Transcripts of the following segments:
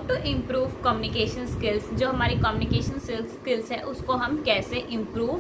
To improve communication skills. जो हमारी communication skills है उसको हम कैसे इम्प्रूव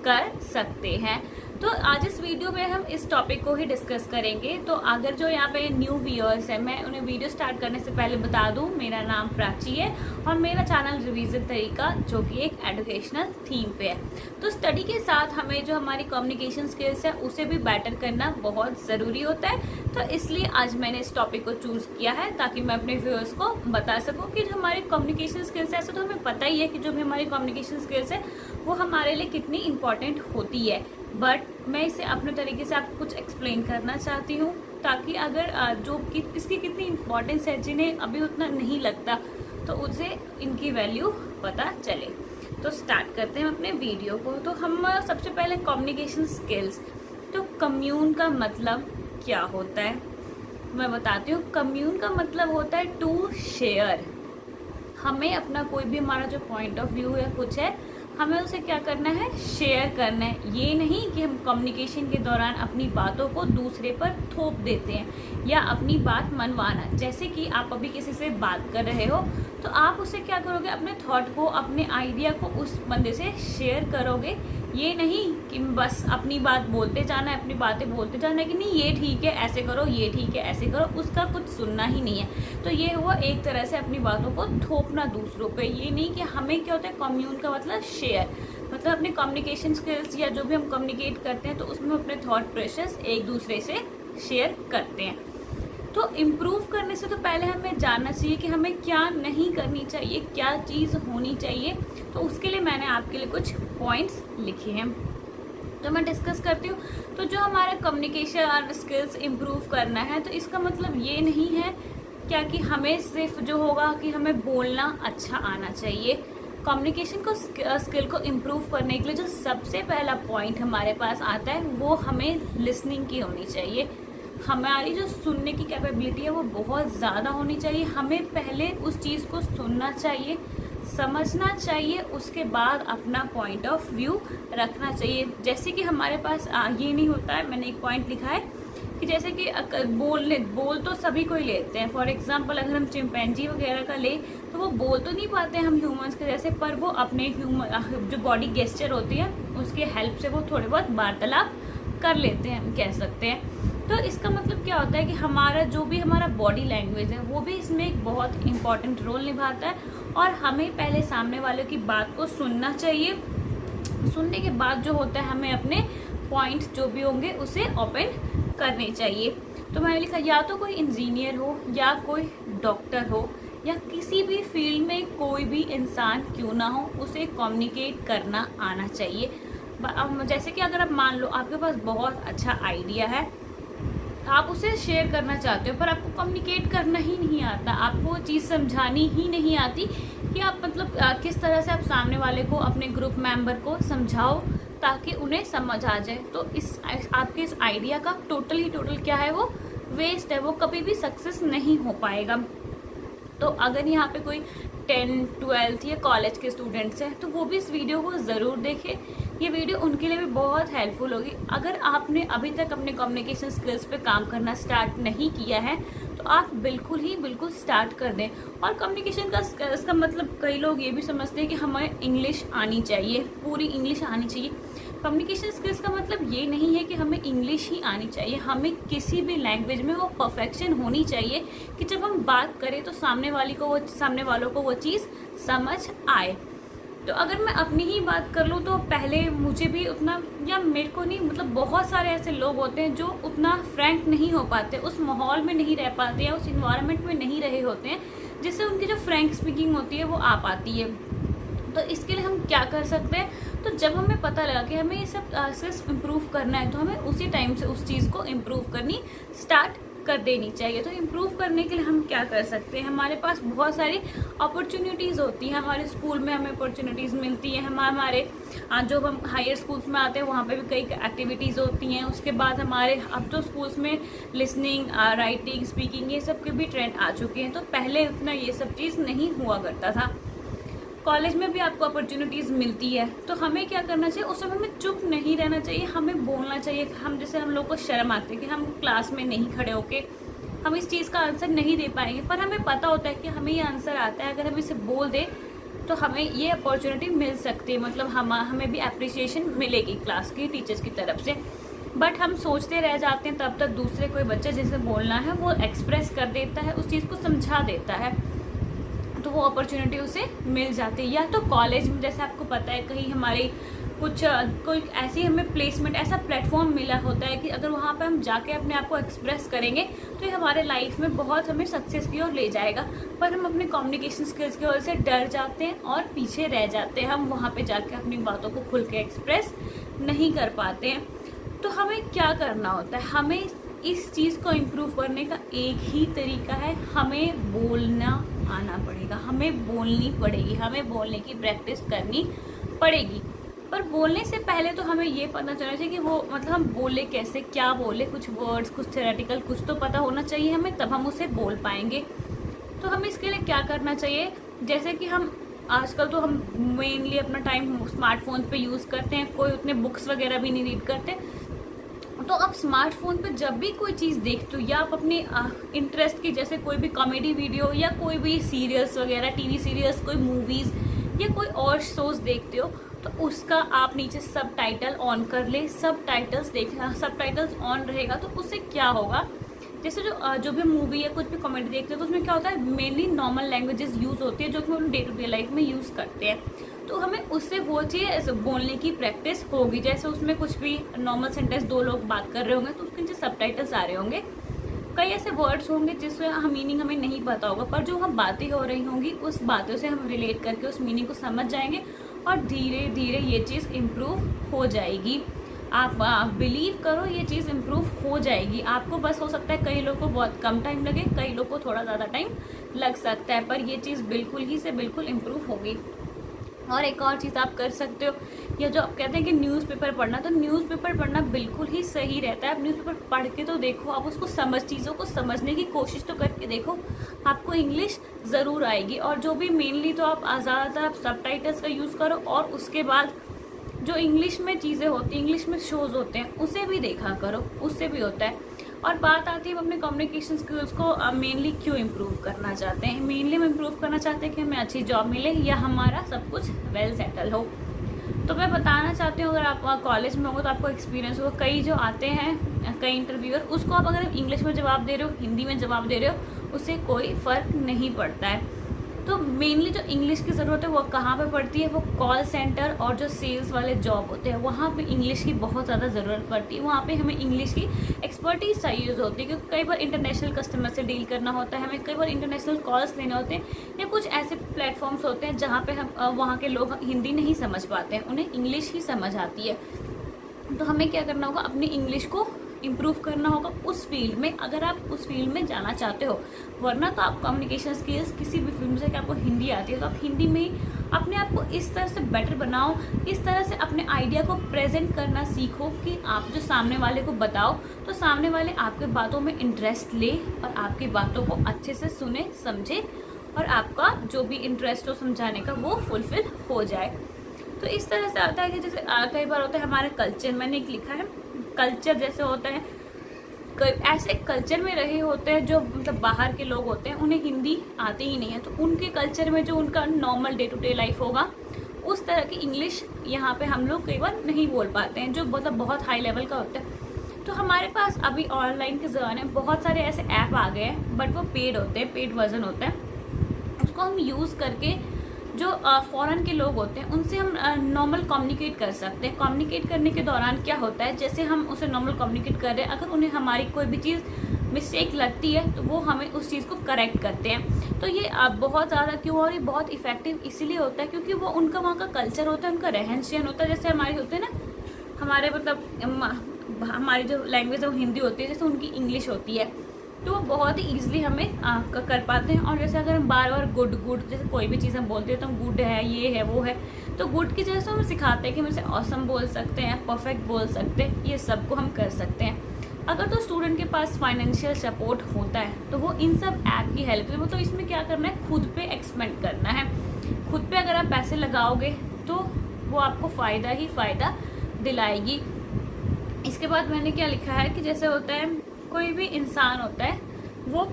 कर सकते हैं। तो आज इस वीडियो में हम इस टॉपिक को ही डिस्कस करेंगे। तो अगर जो यहाँ पे न्यू व्यूअर्स है, मैं उन्हें वीडियो स्टार्ट करने से पहले बता दूं, मेरा नाम प्राची है और मेरा चैनल रिवीजन तरीका जो कि एक एजुकेशनल थीम पे है। तो स्टडी के साथ हमें जो हमारी कम्युनिकेशन स्किल्स है उसे भी बेटर करना बहुत ज़रूरी होता है। तो इसलिए आज मैंने इस टॉपिक को चूज़ किया है ताकि मैं अपने व्यूअर्स को बता सकूँ कि जो हमारी कम्युनिकेशन स्किल्स है, ऐसे तो हमें पता ही है कि जो भी हमारी कम्युनिकेशन स्किल्स है वो हमारे लिए कितनी इंपॉर्टेंट होती है, बट मैं इसे अपने तरीके से आपको कुछ एक्सप्लेन करना चाहती हूँ ताकि अगर जो कि इसकी कितनी इम्पोर्टेंस है, जिन्हें अभी उतना नहीं लगता, तो उसे इनकी वैल्यू पता चले। तो स्टार्ट करते हैं अपने वीडियो को। तो हम सबसे पहले कम्युनिकेशन स्किल्स। तो कम्यून का मतलब क्या होता है मैं बताती हूँ। कम्यून का मतलब होता है टू शेयर। हमें अपना कोई भी हमारा जो पॉइंट ऑफ व्यू या कुछ है, हमें उसे क्या करना है, शेयर करना है। ये नहीं कि हम कम्युनिकेशन के दौरान अपनी बातों को दूसरे पर थोप देते हैं या अपनी बात मनवाना। जैसे कि आप अभी किसी से बात कर रहे हो तो आप उसे क्या करोगे, अपने थॉट को, अपने आइडिया को उस बंदे से शेयर करोगे। ये नहीं कि बस अपनी बात बोलते जाना है, अपनी बातें बोलते जाना है कि नहीं ये ठीक है ऐसे करो, ये ठीक है ऐसे करो, उसका कुछ सुनना ही नहीं है। तो ये हुआ एक तरह से अपनी बातों को थोपना दूसरों पे। ये नहीं कि हमें क्या होता है, कम्यून का मतलब शेयर, मतलब अपने कम्युनिकेशन स्किल्स या जो भी हम कम्युनिकेट करते हैं तो उसमें अपने थॉट प्रोसेस एक दूसरे से शेयर करते हैं। तो इम्प्रूव करने से तो पहले हमें जानना चाहिए कि हमें क्या नहीं करनी चाहिए, क्या चीज़ होनी चाहिए। तो उसके लिए मैंने आपके लिए कुछ पॉइंट्स लिखे हैं तो मैं डिस्कस करती हूँ। तो जो हमारा कम्युनिकेशन और स्किल्स इम्प्रूव करना है, तो इसका मतलब ये नहीं है क्या कि हमें सिर्फ जो होगा कि हमें बोलना अच्छा आना चाहिए। कम्युनिकेशन को स्किल को इम्प्रूव करने के लिए जो सबसे पहला पॉइंट हमारे पास आता है वो हमें लिसनिंग की होनी चाहिए। हमारी जो सुनने की कैपेबिलिटी है वो बहुत ज़्यादा होनी चाहिए। हमें पहले उस चीज़ को सुनना चाहिए, समझना चाहिए, उसके बाद अपना पॉइंट ऑफ व्यू रखना चाहिए। जैसे कि हमारे पास ये नहीं होता है, मैंने एक पॉइंट लिखा है कि जैसे कि बोल तो सभी को ही लेते हैं। फॉर एग्जांपल अगर हम चिंपैंजी वगैरह का ले तो वो बोल तो नहीं पाते हम ह्यूमंस के जैसे, पर वो अपने जो बॉडी गेस्चर होती है उसके हेल्प से वो थोड़े बहुत वार्तालाप कर लेते हैं, हम कह सकते हैं। तो इसका मतलब क्या होता है कि हमारा जो भी हमारा बॉडी लैंग्वेज है वो भी इसमें एक बहुत इंपॉर्टेंट रोल निभाता है। और हमें पहले सामने वालों की बात को सुनना चाहिए। सुनने के बाद जो होता है हमें अपने पॉइंट जो भी होंगे उसे ओपन करने चाहिए। तो मैंने लिखा या तो कोई इंजीनियर हो या कोई डॉक्टर हो या किसी भी फील्ड में कोई भी इंसान क्यों ना हो, उसे कम्युनिकेट करना आना चाहिए। जैसे कि अगर आप मान लो आपके पास बहुत अच्छा आइडिया है, आप उसे शेयर करना चाहते हो पर आपको कम्युनिकेट करना ही नहीं आता, आपको वो चीज़ समझानी ही नहीं आती कि आप मतलब किस तरह से आप सामने वाले को, अपने ग्रुप मेंबर को समझाओ ताकि उन्हें समझ आ जाए। तो आपके इस आइडिया का टोटल क्या है, वो वेस्ट है, वो कभी भी सक्सेस नहीं हो पाएगा। तो अगर यहाँ पे कोई 10, 12 या कॉलेज के स्टूडेंट्स हैं तो वो भी इस वीडियो को ज़रूर देखें। ये वीडियो उनके लिए भी बहुत हेल्पफुल होगी। अगर आपने अभी तक अपने कम्युनिकेशन स्किल्स पे काम करना स्टार्ट नहीं किया है तो आप बिल्कुल स्टार्ट कर दें। और कम्युनिकेशन का स्किल्स का मतलब कई लोग ये भी समझते हैं कि हमें इंग्लिश आनी चाहिए, पूरी इंग्लिश आनी चाहिए। कम्युनिकेशन स्किल्स का मतलब ये नहीं है कि हमें इंग्लिश ही आनी चाहिए, हमें किसी भी लैंग्वेज में वो परफेक्शन होनी चाहिए कि जब हम बात करें तो सामने वालों को वो चीज़ समझ आए। तो अगर मैं अपनी ही बात कर लूँ तो पहले मुझे भी उतना, या मेरे को नहीं, मतलब बहुत सारे ऐसे लोग होते हैं जो उतना फ्रैंक नहीं हो पाते, उस माहौल में नहीं रह पाते या उस इन्वायरमेंट में नहीं रहे होते हैं जिससे उनकी जो फ्रैंक स्पीकिंग होती है वो आ पाती है। तो इसके लिए हम क्या कर सकते हैं, तो जब हमें पता लगा कि हमें ये सब सिर्फ इम्प्रूव करना है तो हमें उसी टाइम से उस चीज़ को इम्प्रूव करनी स्टार्ट कर देनी चाहिए। तो इम्प्रूव करने के लिए हम क्या कर सकते हैं, हमारे पास बहुत सारी अपॉर्चुनिटीज़ होती हैं। हमारे स्कूल में हमें अपॉर्चुनिटीज़ मिलती हैं, हमारे जो हम हायर स्कूल्स में आते हैं वहाँ पे भी कई एक्टिविटीज़ होती हैं। उसके बाद हमारे अब तो स्कूल्स में लिसनिंग, राइटिंग, स्पीकिंग ये सब के भी ट्रेंड आ चुके हैं। तो पहले उतना ये सब चीज़ नहीं हुआ करता था। कॉलेज में भी आपको अपॉर्चुनिटीज़ मिलती है तो हमें क्या करना चाहिए, उस समय हमें चुप नहीं रहना चाहिए, हमें बोलना चाहिए। हम लोग को शर्म आती है कि हम क्लास में नहीं खड़े होके हम इस चीज़ का आंसर नहीं दे पाएंगे, पर हमें पता होता है कि हमें ये आंसर आता है, अगर हम इसे बोल दें तो हमें ये अपॉर्चुनिटी मिल सकती है, मतलब हमें भी अप्रिसिएशन मिलेगी क्लास की टीचर्स की तरफ से। बट हम सोचते रह जाते हैं, तब तक दूसरे कोई बच्चा जिसे बोलना है वो एक्सप्रेस कर देता है, उस चीज़ को समझा देता है, तो वो अपॉर्चुनिटी उसे मिल जाती है। या तो कॉलेज में, जैसे आपको पता है, कहीं हमारी कोई ऐसी हमें प्लेसमेंट, ऐसा प्लेटफॉर्म मिला होता है कि अगर वहाँ पे हम जाके अपने आप को एक्सप्रेस करेंगे तो ये हमारे लाइफ में बहुत हमें सक्सेस की ओर ले जाएगा। पर हम अपने कम्युनिकेशन स्किल्स की वजह से डर जाते हैं और पीछे रह जाते हैं, हम वहाँ पे जाके अपनी बातों को खुल के एक्सप्रेस नहीं कर पाते हैं। तो हमें क्या करना होता है, हमें इस चीज़ को इम्प्रूव करने का एक ही तरीका है, हमें बोलना आना पड़ेगा, हमें बोलनी पड़ेगी, हमें बोलने की प्रैक्टिस करनी पड़ेगी। पर बोलने से पहले तो हमें ये पता चलना चाहिए कि वो मतलब हम बोले कैसे, क्या बोले, कुछ वर्ड्स, कुछ थ्योरेटिकल कुछ तो पता होना चाहिए हमें, तब हम उसे बोल पाएंगे। तो हमें इसके लिए क्या करना चाहिए, जैसे कि हम आजकल तो हम मेनली अपना टाइम स्मार्टफोन पे यूज़ करते हैं, कोई उतने बुक्स वगैरह भी नहीं रीड करते। तो आप स्मार्टफोन पे जब भी कोई चीज़ देखते हो, या आप अपने इंटरेस्ट की, जैसे कोई भी कॉमेडी वीडियो या कोई भी सीरियल्स वगैरह, टीवी सीरियल्स, कोई मूवीज़ या कोई और शोज देखते हो, तो उसका आप नीचे सब टाइटल ऑन कर ले, सब टाइटल्स देखना, सब टाइटल्स ऑन रहेगा तो उससे क्या होगा, जैसे जो भी मूवी या कुछ भी कॉमेडी देखते हो तो उसमें क्या होता है, मेनली नॉर्मल लैंग्वेजेस यूज़ होती है जो कि हम डे टू डे लाइफ में यूज़ करते हैं। तो हमें उससे वो चीज़ बोलने की प्रैक्टिस होगी। जैसे उसमें कुछ भी नॉर्मल सेंटेंस दो लोग बात कर रहे होंगे तो उसके नीचे सब टाइटल्स आ रहे होंगे। कई ऐसे वर्ड्स होंगे जिसमें हम मीनिंग हमें नहीं पता होगा, पर जो हम बातें हो रही होंगी उस बातों से हम रिलेट करके उस मीनिंग को समझ जाएंगे और धीरे धीरे ये चीज़ इम्प्रूव हो जाएगी। आप बिलीव करो, ये चीज़ इम्प्रूव हो जाएगी। आपको बस हो सकता है कई लोगों को बहुत कम टाइम लगे, कई लोगों को थोड़ा ज़्यादा टाइम लग सकता है, पर ये चीज़ बिल्कुल ही से बिल्कुल इम्प्रूव होगी। और एक और चीज़ आप कर सकते हो, या जो आप कहते हैं कि न्यूज़पेपर पढ़ना, तो न्यूज़पेपर पढ़ना बिल्कुल ही सही रहता है। आप न्यूज़पेपर पढ़ के तो देखो, आप उसको चीज़ों को समझने की कोशिश तो करके देखो, आपको इंग्लिश ज़रूर आएगी। और जो भी मेनली तो आप ज़्यादातर आप सबटाइटल्स का यूज़ करो, और उसके बाद जो इंग्लिश में चीज़ें होती हैं, इंग्लिश में शोज़ होते हैं, उसे भी देखा करो, उससे भी होता है। और बात आती है हम अपने कम्युनिकेशन स्किल्स को मेनली क्यों इम्प्रूव करना चाहते हैं। मेनली हम इम्प्रूव करना चाहते हैं कि हमें अच्छी जॉब मिले या हमारा सब कुछ वेल सेटल हो। तो मैं बताना चाहती हूँ, अगर आप कॉलेज में होंगे तो आपको एक्सपीरियंस होगा, कई जो आते हैं कई इंटरव्यूअर, उसको आप अगर इंग्लिश में जवाब दे रहे हो, हिंदी में जवाब दे रहे हो, उससे कोई फ़र्क नहीं पड़ता है। तो मेनली जो इंग्लिश की ज़रूरत है वो कहाँ पे पड़ती है, वो कॉल सेंटर और जो सेल्स वाले जॉब होते हैं वहाँ पे इंग्लिश की बहुत ज़्यादा ज़रूरत पड़ती है। वहाँ पे हमें इंग्लिश की एक्सपर्टीज़ चाहिए होती है, क्योंकि कई बार इंटरनेशनल कस्टमर से डील करना होता है, हमें कई बार इंटरनेशनल कॉल्स लेने होते हैं, या कुछ ऐसे प्लेटफॉर्म्स होते हैं जहाँ पे हम वहाँ के लोग हिंदी नहीं समझ पाते हैं, उन्हें इंग्लिश ही समझ आती है। तो हमें क्या करना होगा, अपनी इंग्लिश को इम्प्रूव करना होगा उस फील्ड में, अगर आप उस फील्ड में जाना चाहते हो। वरना तो आप कम्युनिकेशन स्किल्स किसी भी फील्ड में से, आपको हिंदी आती है तो आप हिंदी में ही अपने आप को इस तरह से बेटर बनाओ, इस तरह से अपने आइडिया को प्रेजेंट करना सीखो कि आप जो सामने वाले को बताओ तो सामने वाले आपके बातों में इंटरेस्ट ले और आपकी बातों को अच्छे से सुने, समझे, और आपका जो भी इंटरेस्ट हो समझाने का वो फुलफिल हो जाए। तो इस तरह से आता है कि जैसे कई बार होता है हमारे कल्चर, मैंने एक लिखा है कल्चर, जैसे होता है ऐसे कल्चर में रहे होते हैं जो मतलब बाहर के लोग होते हैं, उन्हें हिंदी आती ही नहीं है, तो उनके कल्चर में जो उनका normal day to day life होगा उस तरह की इंग्लिश यहाँ पे हम लोग कई बार नहीं बोल पाते हैं, जो मतलब बहुत हाई लेवल का होता है। तो हमारे पास अभी ऑनलाइन के ज़माने में बहुत सारे ऐसे ऐप आ गए हैं, बट वो पेड होते हैं, पेड वर्जन होता है, उसको हम यूज़ करके जो फॉरेन के लोग होते हैं उनसे हम नॉर्मल कम्युनिकेट कर सकते हैं। कम्युनिकेट करने के दौरान क्या होता है, जैसे हम उसे नॉर्मल कम्युनिकेट कर रहे हैं, अगर उन्हें हमारी कोई भी चीज़ मिस्टेक लगती है तो वो हमें उस चीज़ को करेक्ट करते हैं। तो ये बहुत ज़्यादा क्यों, और ये बहुत इफेक्टिव इसीलिए होता है क्योंकि वो उनका वहाँ का कल्चर होता है, उनका रहन सहन होता है। जैसे हमारे होते हैं ना, हमारे मतलब हमारी जो लैंग्वेज है वो हिंदी होती है, जैसे उनकी इंग्लिश होती है, तो वो बहुत ही ईजिली हमें कर पाते हैं। और जैसे अगर हम बार बार गुड जैसे कोई भी चीज़ हम बोलते हैं तो हम गुड है, ये है, वो है, तो गुड की जगह से हम सिखाते हैं कि हम इसे ऑसम बोल सकते हैं, परफेक्ट बोल सकते हैं, ये सब को हम कर सकते हैं। अगर तो स्टूडेंट के पास फाइनेंशियल सपोर्ट होता है तो वो इन सब ऐप की हेल्प से, मतलब इसमें क्या करना है, खुद पे एक्सपेंड करना है। खुद पे अगर आप पैसे लगाओगे तो वो आपको फ़ायदा ही फ़ायदा दिलाएगी। इसके बाद मैंने क्या लिखा है कि जैसे होता है कोई भी इंसान होता है वो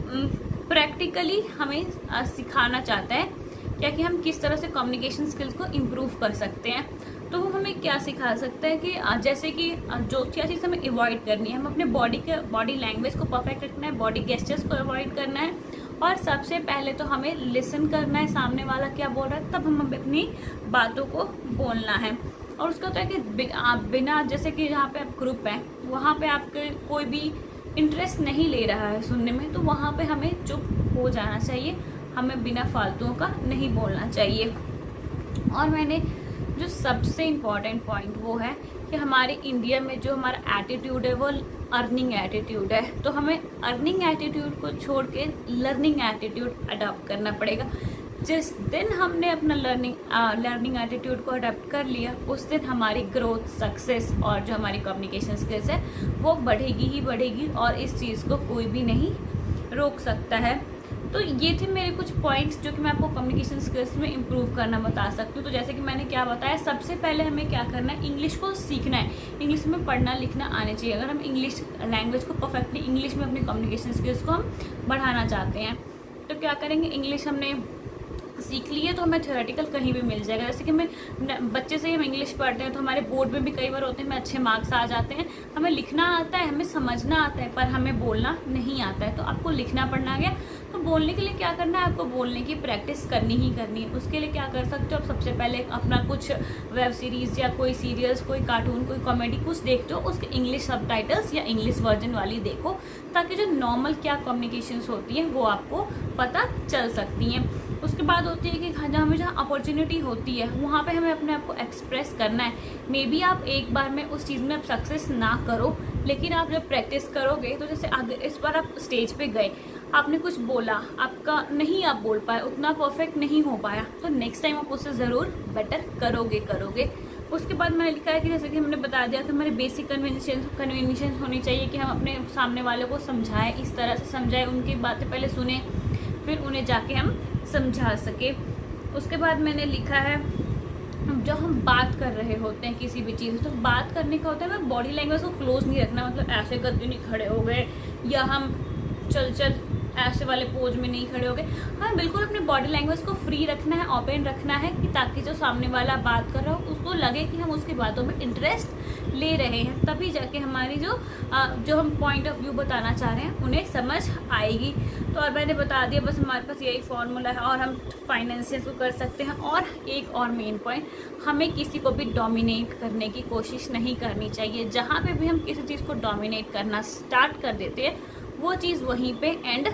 प्रैक्टिकली हमें सिखाना चाहता है क्या कि हम किस तरह से कम्युनिकेशन स्किल्स को इम्प्रूव कर सकते हैं। तो वो हमें क्या सिखा सकता है कि जैसे कि जो क्या चीज़ हमें अवॉइड करनी है, हम अपने बॉडी लैंग्वेज को परफेक्ट रखना है, बॉडी गेस्चर्स को अवॉइड करना है, और सबसे पहले तो हमें लिसन करना है सामने वाला क्या बोल रहा है, तब हम अपनी बातों को बोलना है। और उसका होता है कि बिना जैसे कि जहाँ पे आप ग्रुप हैं वहाँ पे आपके कोई भी इंटरेस्ट नहीं ले रहा है सुनने में, तो वहाँ पे हमें चुप हो जाना चाहिए, हमें बिना फालतुओं का नहीं बोलना चाहिए। और मैंने जो सबसे इम्पॉर्टेंट पॉइंट वो है कि हमारे इंडिया में जो हमारा एटीट्यूड है वो अर्निंग एटीट्यूड है, तो हमें अर्निंग एटीट्यूड को छोड़ के लर्निंग एटीट्यूड अडॉप्ट करना पड़ेगा। जिस दिन हमने अपना लर्निंग एटीट्यूड को अडॉप्ट कर लिया, उस दिन हमारी ग्रोथ, सक्सेस और जो हमारी कम्युनिकेशन स्किल्स है वो बढ़ेगी ही बढ़ेगी, और इस चीज़ को कोई भी नहीं रोक सकता है। तो ये थे मेरे कुछ पॉइंट्स जो कि मैं आपको कम्युनिकेशन स्किल्स में इम्प्रूव करना बता सकती हूँ। तो जैसे कि मैंने क्या बताया, सबसे पहले हमें क्या करना है, इंग्लिश को सीखना है, इंग्लिश में पढ़ना लिखना आने चाहिए। अगर हम इंग्लिश लैंग्वेज को परफेक्टली इंग्लिश में अपनी कम्युनिकेशन स्किल्स को हम बढ़ाना चाहते हैं, तो क्या करेंगे, इंग्लिश हमने सीख लिए तो हमें थ्योरेटिकल कहीं भी मिल जाएगा। जैसे कि बच्चे से ही हम इंग्लिश पढ़ते हैं तो हमारे बोर्ड में भी कई बार होते हैं, हमें अच्छे मार्क्स आ जाते हैं, हमें लिखना आता है, हमें समझना आता है, पर हमें बोलना नहीं आता है। तो आपको लिखना पढ़ना आ गया, तो बोलने के लिए क्या करना है, आपको बोलने की प्रैक्टिस करनी ही करनी है। उसके लिए क्या कर सकते हो आप, सबसे पहले अपना कुछ वेब सीरीज़ या कोई सीरियल्स, कोई कार्टून, कोई कॉमेडी कुछ देखते हो, उसके इंग्लिश सबटाइटल्स या इंग्लिश वर्जन वाली देखो, ताकि जो नॉर्मल क्या कम्युनिकेशंस होती हैं वो आपको पता चल सकती हैं। उसके बाद होती है कि जहाँ अपॉर्चुनिटी होती है वहाँ पे हमें अपने आप को एक्सप्रेस करना है। मे बी आप एक बार में उस चीज़ में आप सक्सेस ना करो, लेकिन आप जब प्रैक्टिस करोगे तो जैसे अगर इस बार आप स्टेज पे गए, आपने कुछ बोला, आपका नहीं आप बोल पाए, उतना परफेक्ट नहीं हो पाया, तो नेक्स्ट टाइम आप उससे ज़रूर बेटर करोगे। उसके बाद मैंने लिखा है कि जैसे कि हमने बता दिया कि हमारे बेसिक कन्वीनियंस होनी चाहिए कि हम अपने सामने वाले को समझाएं, इस तरह से समझाएं, उनकी बातें पहले सुने, फिर उन्हें जाके हम समझा सके। उसके बाद मैंने लिखा है जब हम बात कर रहे होते हैं किसी भी चीज़, तो बात करने का होता है हमें बॉडी लैंग्वेज को क्लोज नहीं रखना, मतलब ऐसे करके नहीं खड़े हो गए या हम चल ऐसे वाले पोज में नहीं खड़े हो गए। हाँ, बिल्कुल अपने बॉडी लैंग्वेज को फ्री रखना है, ओपन रखना है, कि ताकि जो सामने वाला बात कर रहा हो उसको लगे कि हम उसकी बातों में इंटरेस्ट ले रहे हैं, तभी जाके हमारी जो हम पॉइंट ऑफ व्यू बताना चाह रहे हैं उन्हें समझ आएगी। तो और मैंने बता दिया, बस हमारे पास यही फॉर्मूला है और हम फाइनेंशियल को कर सकते हैं। और एक और मेन पॉइंट, हमें किसी को भी डोमिनेट करने की कोशिश नहीं करनी चाहिए। जहाँ पे भी हम किसी चीज़ को डोमिनेट करना स्टार्ट कर देते हैं वो चीज़ वहीं पे एंड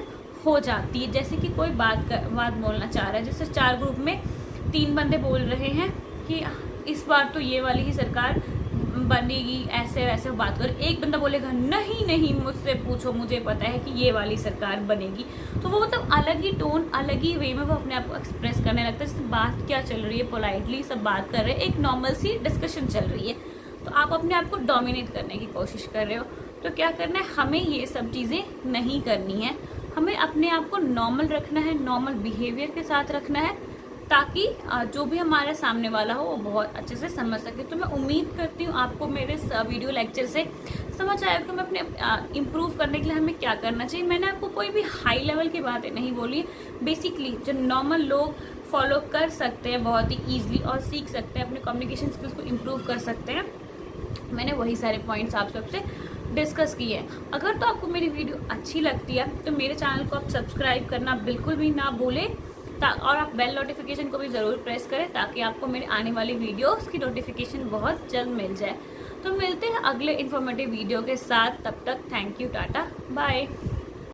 हो जाती है। जैसे कि कोई बात बोलना चाह रहा है, जैसे 4 ग्रुप में 3 बंदे बोल रहे हैं कि इस बार तो ये वाली ही सरकार बनेगी, ऐसे वैसे बात कर, एक बंदा बोलेगा नहीं मुझसे पूछो, मुझे पता है कि ये वाली सरकार बनेगी। तो वो मतलब अलग ही टोन, अलग ही वे में वो अपने आप को एक्सप्रेस करने लगता है। जैसे बात क्या चल रही है, पोलाइटली सब बात कर रहे हैं, एक नॉर्मल सी डिस्कशन चल रही है, तो आप अपने आप को डोमिनेट करने की कोशिश कर रहे हो। तो क्या करना है, हमें ये सब चीज़ें नहीं करनी है, हमें अपने आप को नॉर्मल रखना है, नॉर्मल बिहेवियर के साथ रखना है, ताकि जो भी हमारे सामने वाला हो वो बहुत अच्छे से समझ सके। तो मैं उम्मीद करती हूँ आपको मेरे इस वीडियो लेक्चर से समझ आया कि हमें अपने इम्प्रूव करने के लिए हमें क्या करना चाहिए। मैंने आपको कोई भी हाई लेवल की बातें नहीं बोली, बेसिकली जो नॉर्मल लोग फॉलो कर सकते हैं बहुत ही ईजिली और सीख सकते हैं, अपने कम्युनिकेशन स्किल्स को इम्प्रूव कर सकते हैं, मैंने वही सारे पॉइंट्स आप सबसे डिस्कस किए हैं। अगर तो आपको मेरी वीडियो अच्छी लगती है तो मेरे चैनल को आप सब्सक्राइब करना बिल्कुल भी ना भूलें, और आप बेल नोटिफिकेशन को भी ज़रूर प्रेस करें ताकि आपको मेरे आने वाली वीडियोस की नोटिफिकेशन बहुत जल्द मिल जाए। तो मिलते हैं अगले इन्फॉर्मेटिव वीडियो के साथ, तब तक थैंक यू, टाटा, बाय।